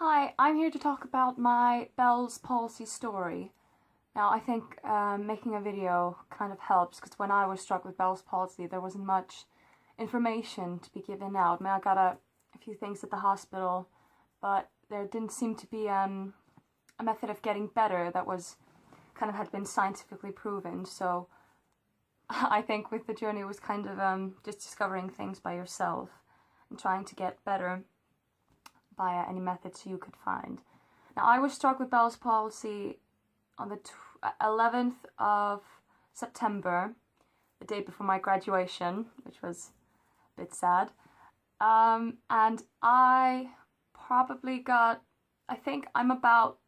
Hi, I'm here to talk about my Bell's palsy story. Now, I think making a video kind of helps because when I was struck with Bell's palsy, there wasn't much information to be given out. I mean, I got a few things at the hospital, but there didn't seem to be a method of getting better that was had been scientifically proven. So I think with the journey it was kind of just discovering things by yourself and trying to get better via any methods you could find. Now, I was struck with Bell's palsy on the 11th of September, the day before my graduation, which was a bit sad. And I probably got, I think I'm about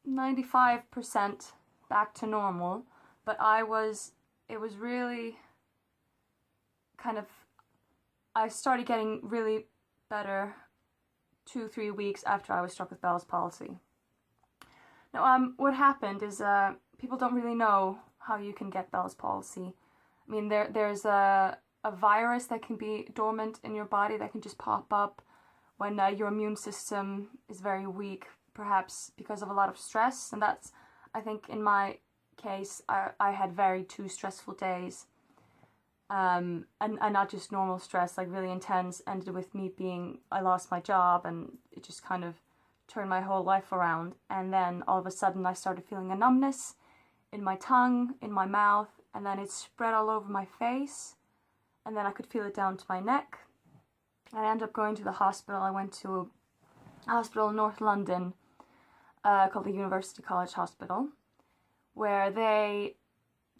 95% back to normal, but it was really I started getting really better 2-3 weeks after I was struck with Bell's palsy. Now, what happened is people don't really know how you can get Bell's palsy. I mean, there's a virus that can be dormant in your body that can just pop up when your immune system is very weak, perhaps because of a lot of stress. And that's, I think, in my case, I had very two stressful days. And not just normal stress, like really intense, ended with me I lost my job and it just kind of turned my whole life around. And then all of a sudden I started feeling a numbness in my tongue, in my mouth, and then it spread all over my face. And then I could feel it down to my neck. I ended up going to the hospital. I went to a hospital in North London called the University College Hospital, where they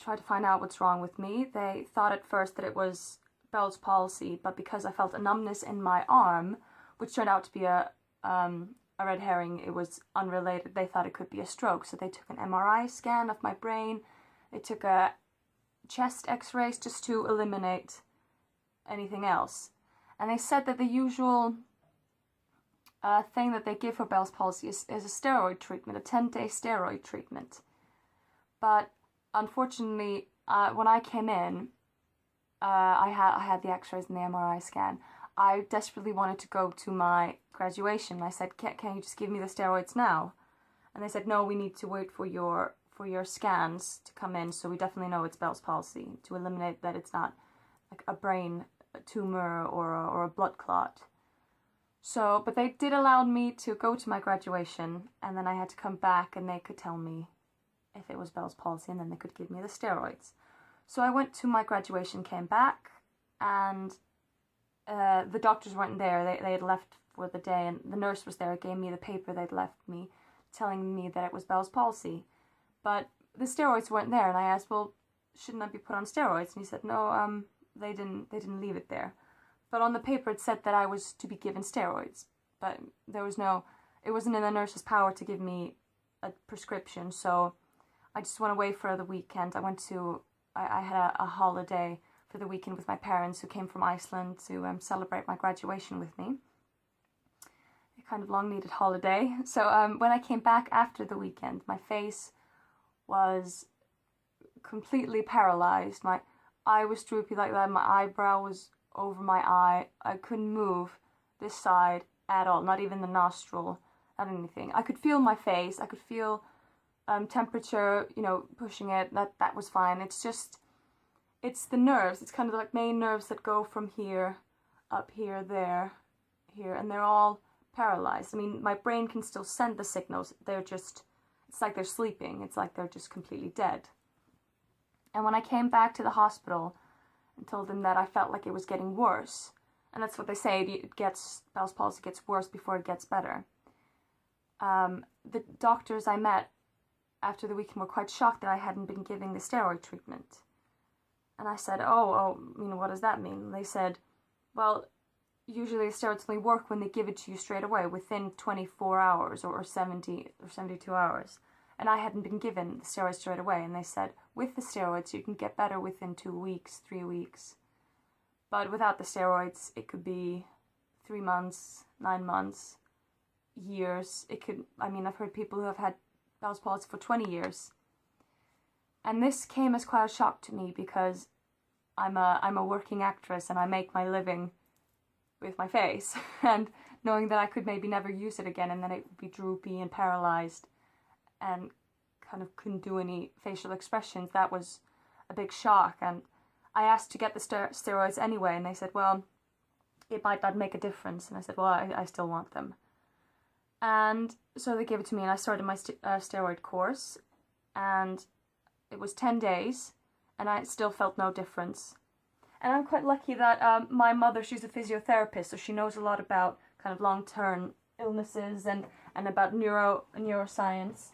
tried to find out what's wrong with me. They thought at first that it was Bell's palsy, but because I felt a numbness in my arm, which turned out to be a red herring, it was unrelated. They thought it could be a stroke, so they took an MRI scan of my brain. They took a chest x-rays just to eliminate anything else. And they said that the usual thing that they give for Bell's palsy is a steroid treatment, a 10-day steroid treatment. But unfortunately, when I came in, I had the x-rays and the MRI scan. I desperately wanted to go to my graduation. I said, can you just give me the steroids now? And they said, no, we need to wait for your scans to come in, so we definitely know it's Bell's palsy, to eliminate that it's not like a brain tumor or a blood clot. So, but they did allow me to go to my graduation, and then I had to come back and they could tell me if it was Bell's palsy, and then they could give me the steroids. So I went to my graduation, came back, and the doctors weren't there. They had left for the day, and the nurse was there, gave me the paper they'd left me, telling me that it was Bell's palsy. But the steroids weren't there, and I asked, well, shouldn't I be put on steroids? And he said, no, they didn't leave it there. But on the paper it said that I was to be given steroids, but it wasn't in the nurse's power to give me a prescription, so I just went away for the weekend. I had a holiday for the weekend with my parents who came from Iceland to celebrate my graduation with me. A kind of long-needed holiday. So when I came back after the weekend, my face was completely paralyzed. My eye was droopy like that. My eyebrow was over my eye. I couldn't move this side at all, not even the nostril, not anything. I could feel my face. I could feel temperature, pushing it, that was fine. It's the nerves. It's kind of like main nerves that go from here, up here, there, here, and they're all paralyzed. I mean, my brain can still send the signals. It's like they're sleeping. It's like they're just completely dead. And when I came back to the hospital and told them that I felt like it was getting worse, and that's what they say, Bell's palsy gets worse before it gets better. The doctors I met after the weekend were quite shocked that I hadn't been giving the steroid treatment. And I said, what does that mean? And they said, well, usually the steroids only work when they give it to you straight away, within 24 hours or 70 or 72 hours. And I hadn't been given the steroids straight away. And they said, with the steroids, you can get better within 2 weeks, 3 weeks. But without the steroids, it could be 3 months, 9 months, years. I've heard people who have had Bell's palsy for 20 years. And this came as quite a shock to me because I'm a working actress and I make my living with my face. And knowing that I could maybe never use it again, and then it would be droopy and paralyzed and kind of couldn't do any facial expressions. That was a big shock. And I asked to get the steroids anyway, and they said, well, it might not make a difference. And I said, well, I still want them. And so they gave it to me, and I started my steroid course, and it was 10 days, and I still felt no difference. And I'm quite lucky that my mother, she's a physiotherapist, so she knows a lot about kind of long-term illnesses and about neuroscience.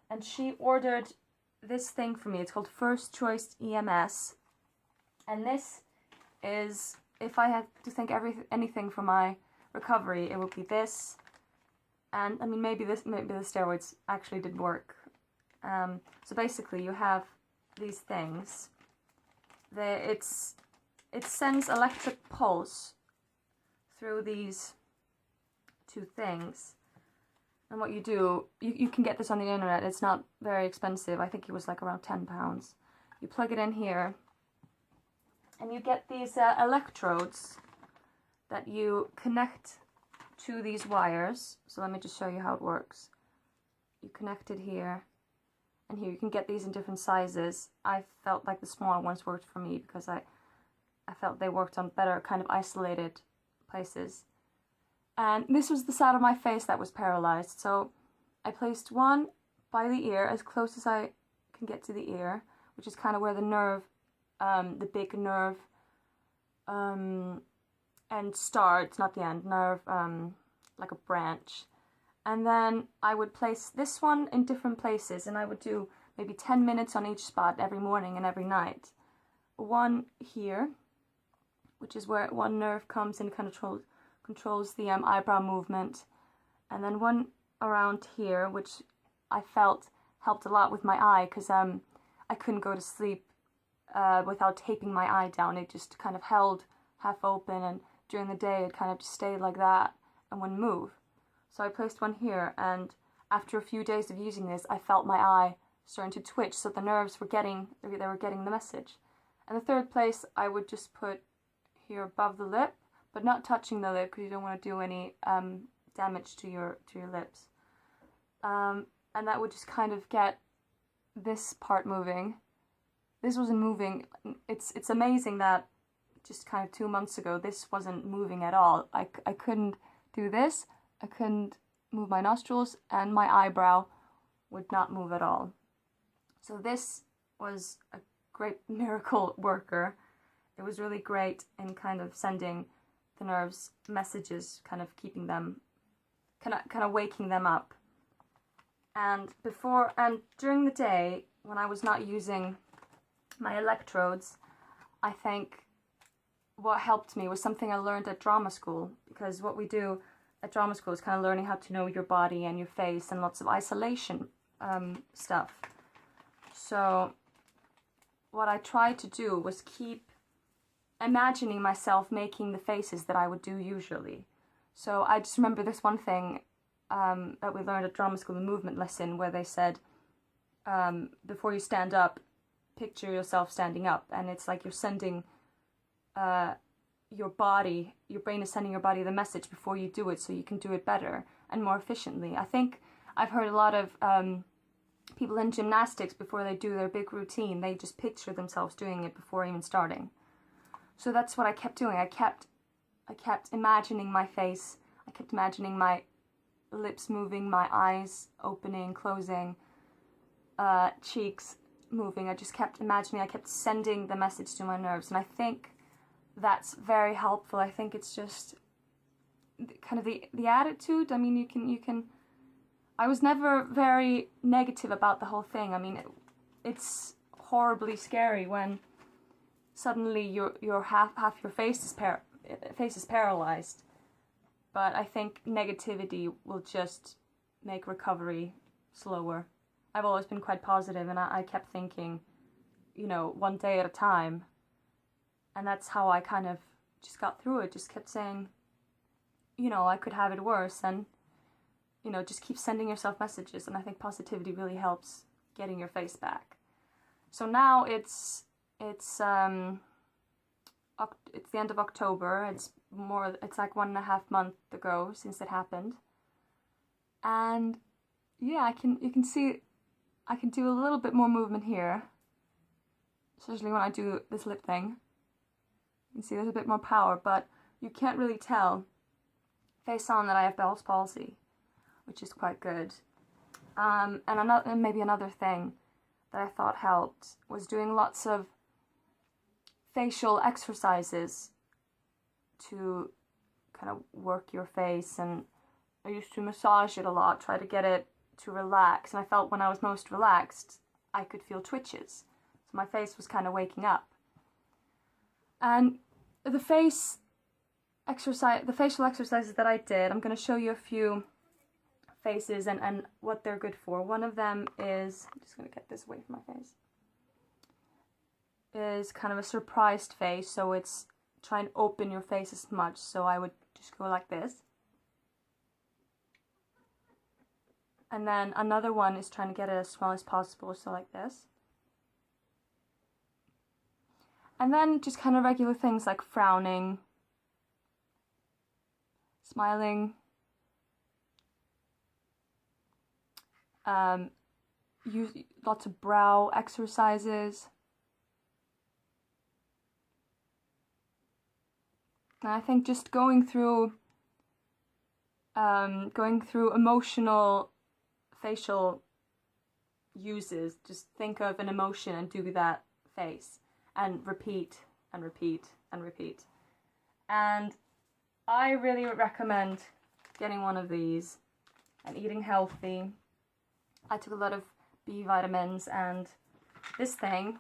And she ordered this thing for me. It's called First Choice EMS. And this is, if I had to think anything for my recovery, it would be this. And I mean, maybe the steroids actually did work. So basically, you have these things. It sends electric pulse through these two things. And what you do, you can get this on the internet. It's not very expensive. I think it was like around £10. You plug it in here, and you get these electrodes that you connect to these wires. So let me just show you how it works. You connect it here, and here you can get these in different sizes. I felt like the smaller ones worked for me because I felt they worked on better kind of isolated places. And this was the side of my face that was paralyzed. So I placed one by the ear, as close as I can get to the ear, which is kind of where the nerve, the big nerve, and starts, not the end, nerve, like a branch. And then I would place this one in different places, and I would do maybe 10 minutes on each spot every morning and every night. One here, which is where one nerve comes and controls the eyebrow movement, and then one around here, which I felt helped a lot with my eye, because I couldn't go to sleep without taping my eye down. It just kind of held half open, and during the day it kind of just stayed like that and wouldn't move. So I placed one here, and after a few days of using this, I felt my eye starting to twitch, so the nerves were getting the message. And the third place I would just put here above the lip, but not touching the lip, because you don't want to do any damage to your lips. And that would just kind of get this part moving. This wasn't moving. It's amazing that just kind of 2 months ago, this wasn't moving at all. I couldn't do this. I couldn't move my nostrils, and my eyebrow would not move at all. So this was a great miracle worker. It was really great in kind of sending the nerves messages, kind of keeping them, kind of waking them up. And during the day, when I was not using my electrodes, I think what helped me was something I learned at drama school, because what we do at drama school is kind of learning how to know your body and your face, and lots of isolation stuff. So what I tried to do was keep imagining myself making the faces that I would do usually. So I just remember this one thing that we learned at drama school, the movement lesson, where they said, before you stand up, picture yourself standing up, and it's like you're sending your brain is sending your body the message before you do it, so you can do it better and more efficiently. I think I've heard a lot of people in gymnastics, before they do their big routine, they just picture themselves doing it before even starting. So that's what I kept doing. I kept imagining my face. I kept imagining my lips moving, my eyes opening, closing, cheeks moving. I just kept imagining. I kept sending the message to my nerves, and I think that's very helpful. I think it's just kind of the attitude. I mean, you can. I was never very negative about the whole thing. I mean, it's horribly scary when suddenly your half your face is paralyzed. But I think negativity will just make recovery slower. I've always been quite positive, and I kept thinking, one day at a time. And that's how I kind of just got through it. Just kept saying, I could have it worse, and just keep sending yourself messages. And I think positivity really helps getting your face back. So now it's the end of October. It's it's like 1.5 months ago since it happened. And yeah, you can see I can do a little bit more movement here, especially when I do this lip thing. You can see there's a bit more power, but you can't really tell face on that I have Bell's palsy, which is quite good. And maybe another thing that I thought helped was doing lots of facial exercises to kind of work your face, and I used to massage it a lot, try to get it to relax, and I felt when I was most relaxed I could feel twitches, so my face was kind of waking up. And the facial exercises that I did, I'm going to show you a few faces and what they're good for. One of them is, I'm just going to get this away from my face, is kind of a surprised face, so it's try and open your face as much, so I would just go like this. And then another one is trying to get it as small as possible, so like this. And then just kind of regular things like frowning, smiling, use lots of brow exercises. And I think just going through emotional facial uses, just think of an emotion and do that face and repeat and repeat and repeat. And I really recommend getting one of these and eating healthy. I took a lot of B vitamins, and this thing,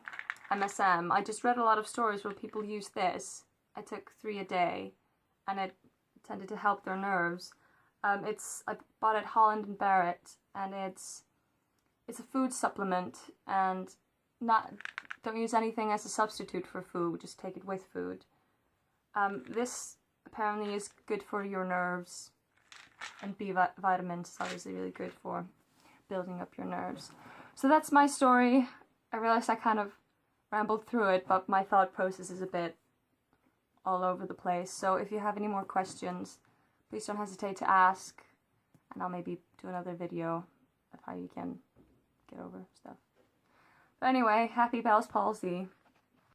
MSM, I just read a lot of stories where people use this. I took 3 a day and it tended to help their nerves. I bought it at Holland and Barrett, and it's a food supplement, and don't use anything as a substitute for food, just take it with food. This apparently is good for your nerves, and B vitamins is obviously really good for building up your nerves. So that's my story. I realized I kind of rambled through it, but my thought process is a bit all over the place. So if you have any more questions, please don't hesitate to ask, and I'll maybe do another video of how you can get over stuff. But anyway, happy Bell's palsy.